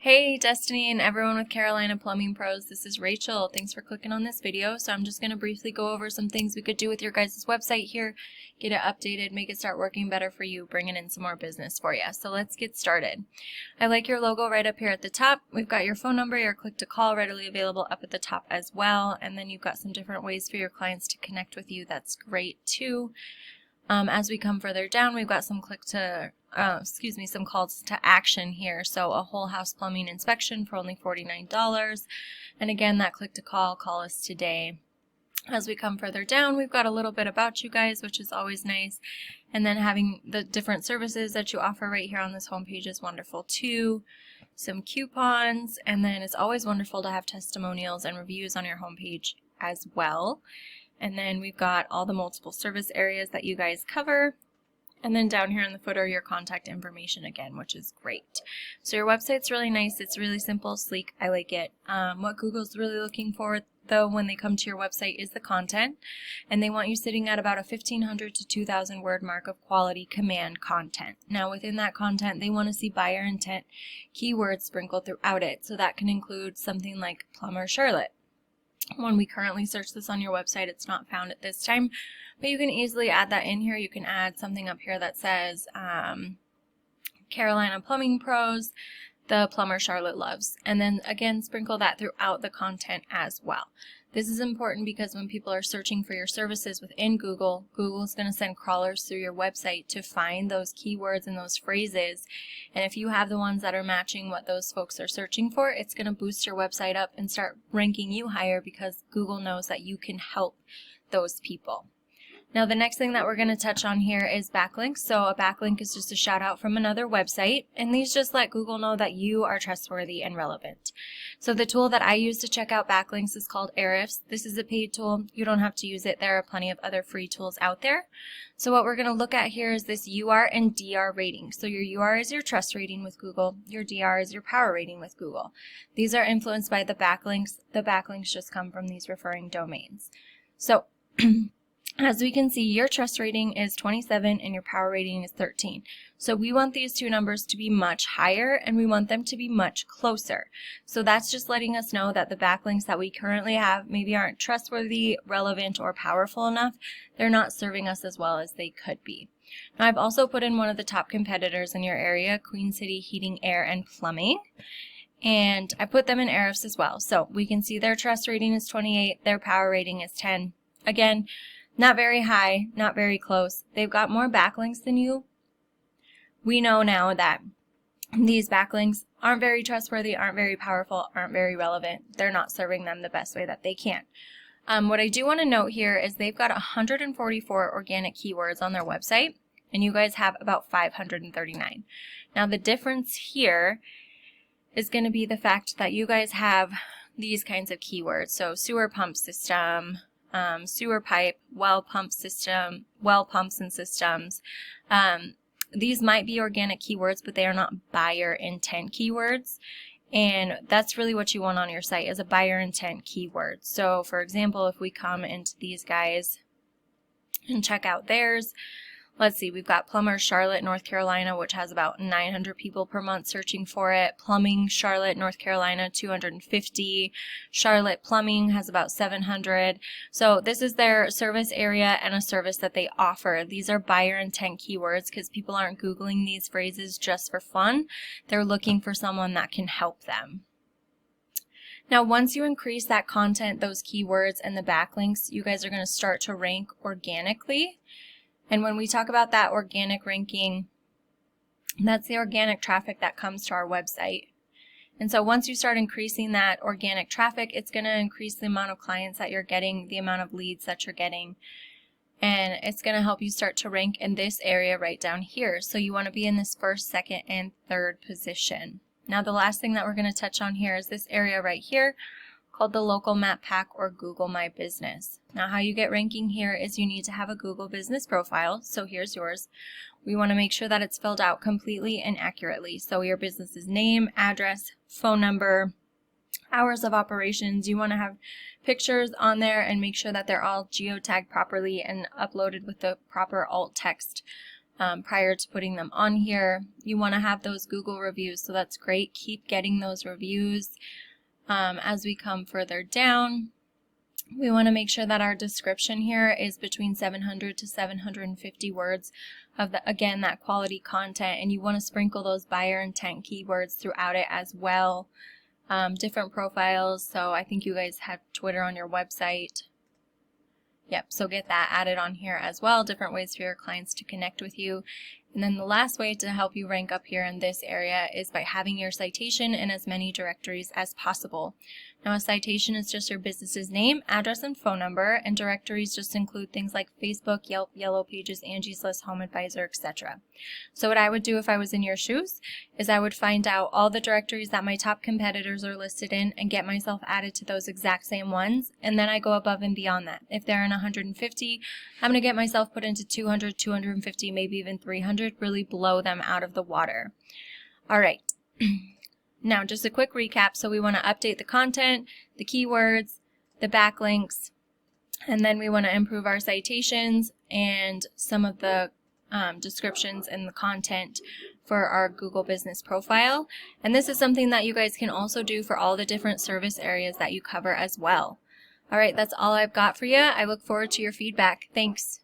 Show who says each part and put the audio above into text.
Speaker 1: Hey Destiny and everyone with Carolina Plumbing Pros, this is Rachel. Thanks for clicking on this video. So I'm just going to briefly go over some things we could do with your guys' website here, get it updated, make it start working better for you, bringing in some more business for you. So let's get started. I like your logo right up here at the top. We've got your phone number, your click to call readily available up at the top as well. And then you've got some different ways for your clients to connect with you. That's great too. As we come further down, we've got some some calls to action here. So a whole house plumbing inspection for only $49. And again, that click to call us today. As we come further down, we've got a little bit about you guys, which is always nice. And then having the different services that you offer right here on this homepage is wonderful too. Some coupons, and then it's always wonderful to have testimonials and reviews on your homepage as well. And then we've got all the multiple service areas that you guys cover. And then down here in the footer, your contact information again, which is great. So your website's really nice. It's really simple, sleek. I like it. What Google's really looking for, though, when they come to your website is the content. And they want you sitting at about a 1,500 to 2,000 word mark of quality command content. Now, within that content, they want to see buyer intent keywords sprinkled throughout it. So that can include something like Plumber Charlotte. When we currently search this on your website, it's not found at this time, but you can easily add that in here. You can add something up here that says Carolina Plumbing Pros, the plumber Charlotte loves, and then again sprinkle that throughout the content as well. This is important because when people are searching for your services within Google, Google is going to send crawlers through your website to find those keywords and those phrases. And if you have the ones that are matching what those folks are searching for, it's going to boost your website up and start ranking you higher because Google knows that you can help those people. Now, the next thing that we're going to touch on here is backlinks. So a backlink is just a shout out from another website, and these just let Google know that you are trustworthy and relevant. So the tool that I use to check out backlinks is called Ahrefs. This is a paid tool. You don't have to use it. There are plenty of other free tools out there. So what we're going to look at here is this UR and DR rating. So your UR is your trust rating with Google. Your DR is your power rating with Google. These are influenced by the backlinks. The backlinks just come from these referring domains. So as we can see, your trust rating is 27 and your power rating is 13. So we want these two numbers to be much higher and we want them to be much closer. So that's just letting us know that the backlinks that we currently have maybe aren't trustworthy, relevant, or powerful enough. They're not serving us as well as they could be. Now, I've also put in one of the top competitors in your area, Queen City Heating, Air, and Plumbing. And I put them in Ahrefs as well. So we can see their trust rating is 28, their power rating is 10. Again, not very high, not very close. They've got more backlinks than you. We know now that these backlinks aren't very trustworthy, aren't very powerful, aren't very relevant. They're not serving them the best way that they can. What I do want to note here is they've got 144 organic keywords on their website, and you guys have about 539. Now, the difference here is going to be the fact that you guys have these kinds of keywords. So sewer pump system, sewer pipe, well pumps and systems. These might be organic keywords, but they are not buyer intent keywords. And that's really what you want on your site is a buyer intent keyword. So for example, if we come into these guys and check out theirs, let's see, we've got Plumber Charlotte, North Carolina, which has about 900 people per month searching for it. Plumbing Charlotte, North Carolina, 250. Charlotte Plumbing has about 700. So this is their service area and a service that they offer. These are buyer intent keywords because people aren't Googling these phrases just for fun. They're looking for someone that can help them. Now, once you increase that content, those keywords, and the backlinks, you guys are going to start to rank organically. And when we talk about that organic ranking, that's the organic traffic that comes to our website. And so once you start increasing that organic traffic, it's going to increase the amount of clients that you're getting, the amount of leads that you're getting. And it's going to help you start to rank in this area right down here. So you want to be in this first, second, and third position. Now, the last thing that we're going to touch on here is this area right here, called the Local Map Pack or Google My Business. Now, how you get ranking here is you need to have a Google business profile. So here's yours. We want to make sure that it's filled out completely and accurately. So your business's name, address, phone number, hours of operations. You want to have pictures on there and make sure that they're all geotagged properly and uploaded with the proper alt text prior to putting them on here. You want to have those Google reviews, so that's great. Keep getting those reviews. As we come further down, we want to make sure that our description here is between 700 to 750 words of, again, that quality content, and you want to sprinkle those buyer intent keywords throughout it as well. Different profiles, so I think you guys have Twitter on your website. Yep, so get that added on here as well, different ways for your clients to connect with you. And then the last way to help you rank up here in this area is by having your citation in as many directories as possible. Now, a citation is just your business's name, address, and phone number, and directories just include things like Facebook, Yelp, Yellow Pages, Angie's List, Home Advisor, etc. So what I would do if I was in your shoes is I would find out all the directories that my top competitors are listed in and get myself added to those exact same ones, and then I go above and beyond that. If they're in 150, I'm going to get myself put into 200, 250, maybe even 300, really blow them out of the water. All right. Now, just a quick recap. So we want to update the content, the keywords, the backlinks, and then we want to improve our citations and some of the descriptions and the content for our Google business profile. And this is something that you guys can also do for all the different service areas that you cover as well. All right, that's all I've got for you. I look forward to your feedback. Thanks.